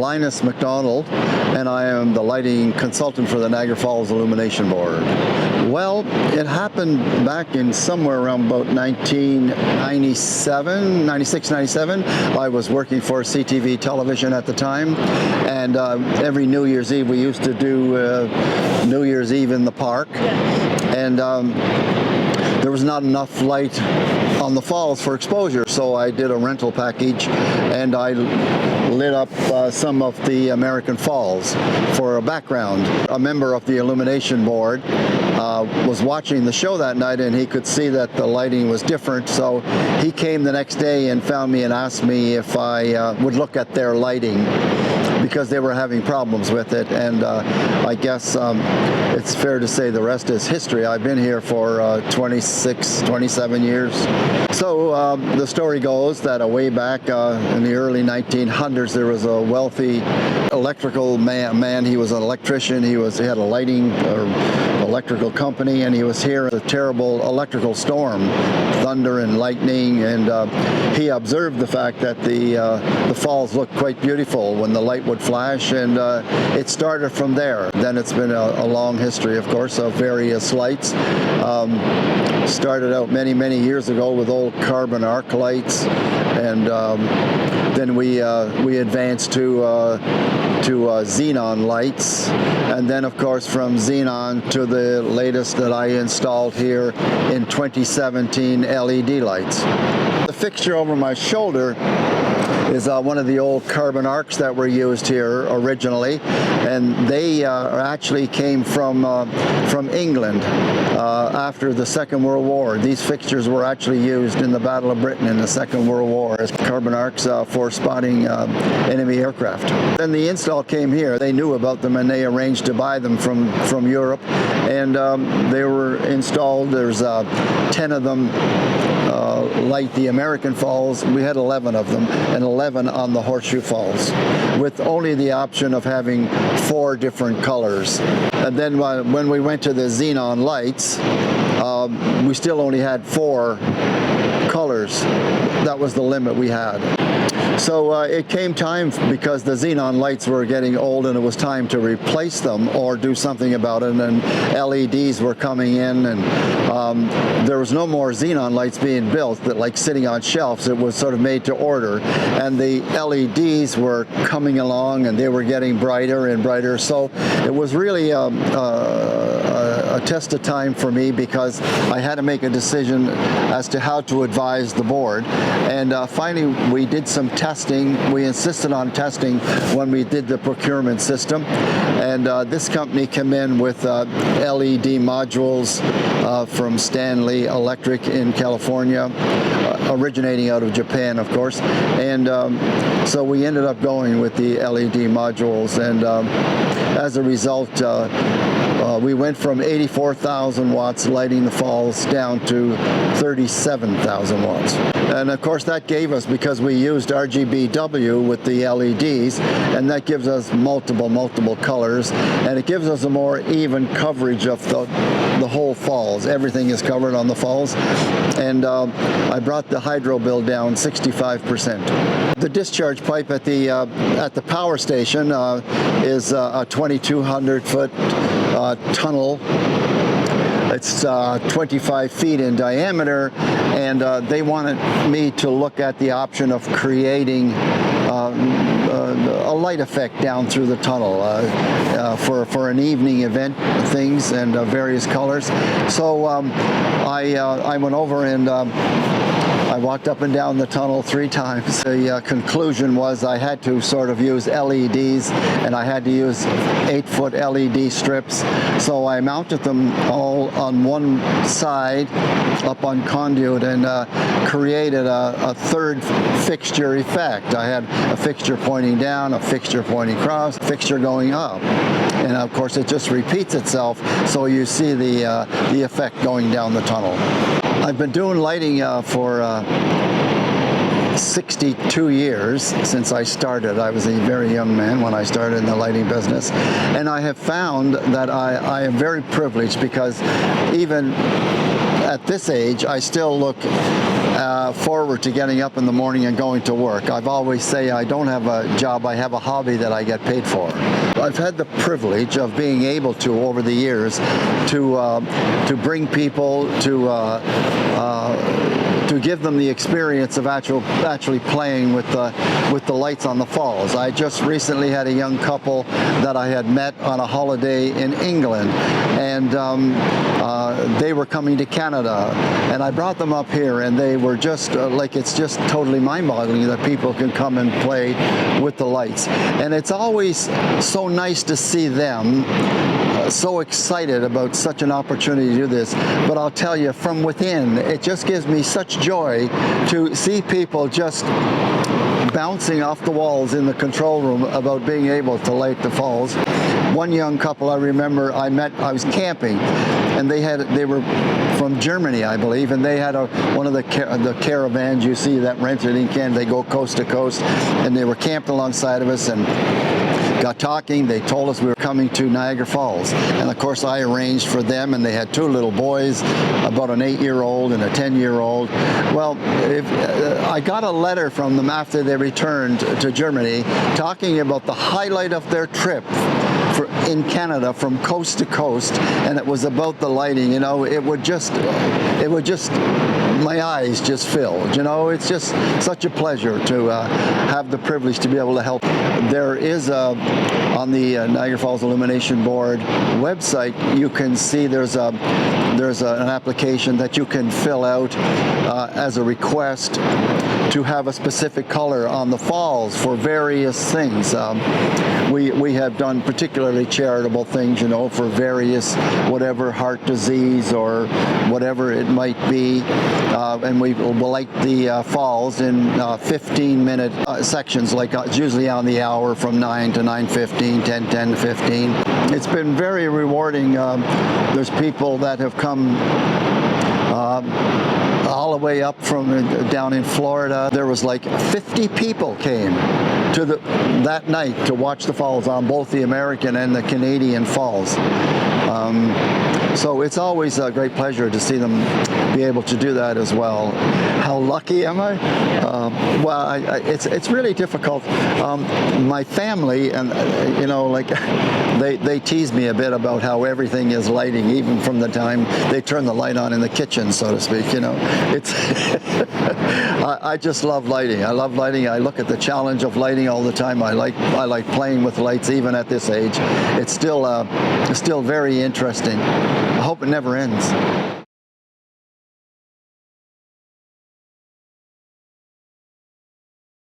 Linus MacDonald, and I am the lighting consultant for the Niagara Falls Illumination Board. Well, it happened back in somewhere around about 1997, 96, 97. I was working for CTV television at the time, and every New Year's Eve we used to do New Year's Eve in the park, and there was not enough light on the falls for exposure, so I did a rental package and I lit up some of the American Falls for a background. A member of the illumination board was watching the show that night, and he could see that the lighting was different, so he came the next day and found me and asked me if I would look at their lighting, because they were having problems with it. And I guess it's fair to say the rest is history. I've been here for 26, 27 years. So the story goes that way back in the early 1900s, there was a wealthy electrical man. He was an electrician. He had a lighting or electrical company, and he was here in a terrible electrical storm, thunder and lightning, and he observed the fact that the falls looked quite beautiful when the light would flash, and it started from there. Then it's been a long history, of course, of various lights. Started out many years ago with old carbon arc lights, and then we advanced to xenon lights, and then of course from xenon to the latest that I installed here in 2017, LED lights. The fixture over my shoulder is one of the old carbon arcs that were used here originally, and they actually came from England after the Second World War. These fixtures were actually used in the Battle of Britain in the Second World War as carbon arcs for spotting enemy aircraft. Then the install came here. They knew about them and they arranged to buy them from Europe, and they were installed. There's 10 of them light the American Falls. We had 11 of them, and 11 on the Horseshoe Falls, with only the option of having 4 different colors. And then when we went to the xenon lights, we still only had 4 colors. That was the limit we had. So it came time, because the xenon lights were getting old and it was time to replace them or do something about it, and LEDs were coming in, and there was no more xenon lights being built that like sitting on shelves. It was sort of made to order, and the LEDs were coming along and they were getting brighter and brighter. So it was really a test of time for me, because I had to make a decision as to how to advise the board. And finally we did some testing. We insisted on testing when we did the procurement system, and this company came in with LED modules from Stanley Electric in California, originating out of Japan, of course. And so we ended up going with the LED modules, and as a result we went from 84,000 watts lighting the falls down to 37,000 watts. And of course that gave us, because we used RGBW with the LEDs, and that gives us multiple colors, and it gives us a more even coverage of the whole falls. Everything is covered on the falls, and I brought the hydro bill down 65%. The discharge pipe at the power station is a 2,200 foot tunnel. It's 25 feet in diameter, and they wanted me to look at the option of creating a light effect down through the tunnel for an evening event, things, and various colors. So I went over and I walked up and down the tunnel 3 times. The conclusion was I had to sort of use LEDs, and I had to use 8-foot LED strips. So I mounted them all on one side up on conduit, and created a third fixture effect. I had a fixture pointing down, a fixture pointing across, a fixture going up. And of course it just repeats itself, so you see the effect going down the tunnel. I've been doing lighting for 62 years since I started. I was a very young man when I started in the lighting business, and I have found that I am very privileged, because even at this age I still look forward to getting up in the morning and going to work. I've always say I don't have a job, I have a hobby that I get paid for. I've had the privilege of being able to, over the years, to bring people to give them the experience of actually playing with the lights on the falls. I just recently had a young couple that I had met on a holiday in England, and they were coming to Canada, and I brought them up here, and they were just like, it's just totally mind-boggling that people can come and play with the lights. And it's always so nice to see them so excited about such an opportunity to do this. But I'll tell you, from within, it just gives me such joy to see people just bouncing off the walls in the control room about being able to light the falls. One young couple I remember I was camping, and they were from Germany, I believe, and they had one of the caravans you see that rented in Canada. They go coast to coast, and they were camped alongside of us and got talking. They told us we were coming to Niagara Falls, and of course I arranged for them, and they had two little boys, about an 8-year-old and a 10-year-old. Well, I got a letter from them after they returned to Germany talking about the highlight of their trip in Canada from coast to coast, and it was about the lighting. You know, it would just my eyes just filled. You know, it's just such a pleasure to have the privilege to be able to help. There is on the Niagara Falls Illumination Board website, you can see there's an application that you can fill out as a request to have a specific color on the falls for various things. We have done particularly charitable things, you know, for various, whatever, heart disease or whatever it might be, and we will light the falls in 15-minute sections, like it's usually on the hour from 9 to 9:15, 10 to 15. It's been very rewarding. There's people that have come all the way up from down in Florida. There was like 50 people came to that night to watch the falls on both the American and the Canadian falls. So it's always a great pleasure to see them be able to do that as well. How lucky am I? Well, it's really difficult. My family, and you know, like they tease me a bit about how everything is lighting, even from the time they turn the light on in the kitchen, so to speak. You know, it's I just love lighting. I love lighting. I look at the challenge of lighting all the time. I like playing with lights even at this age. It's still very interesting. I hope it never ends.